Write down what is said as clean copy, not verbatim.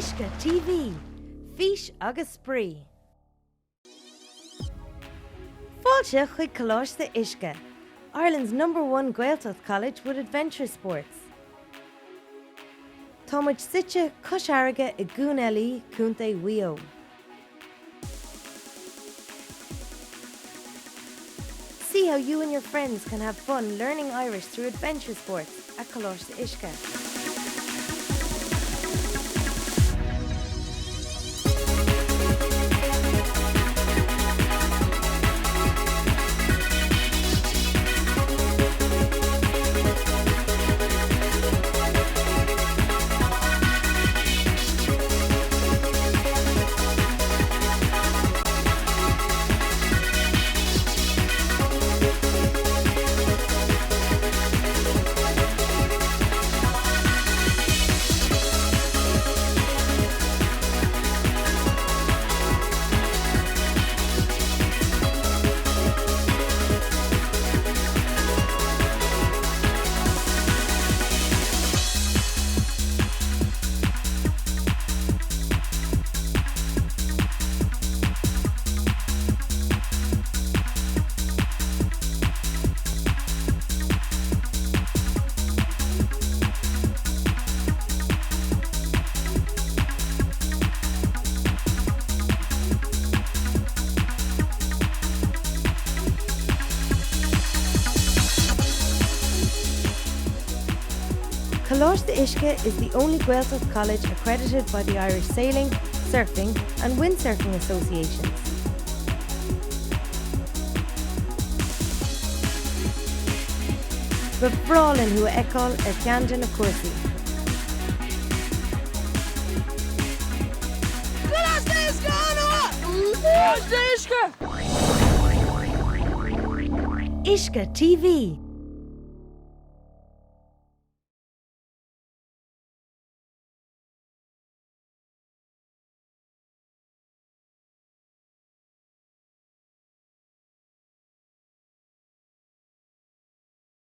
Uisce TV, Fís agus Spree. Fáilte chuig Colaiste UISCE, Ireland's #1 Gaeltacht College with adventure sports. Tá muid site cosharga I gún eilí cúnta Mhaigh Eo. See how you and your friends can have fun learning Irish through adventure sports at Colaiste UISCE. Colaiste UISCE is the only Gaeltacht college accredited by the Irish Sailing, Surfing and Windsurfing Associations. Befráilíonn hu eicáil ceann na cuasaí. Colaiste UISCE Colaiste UISCE Uisce TV.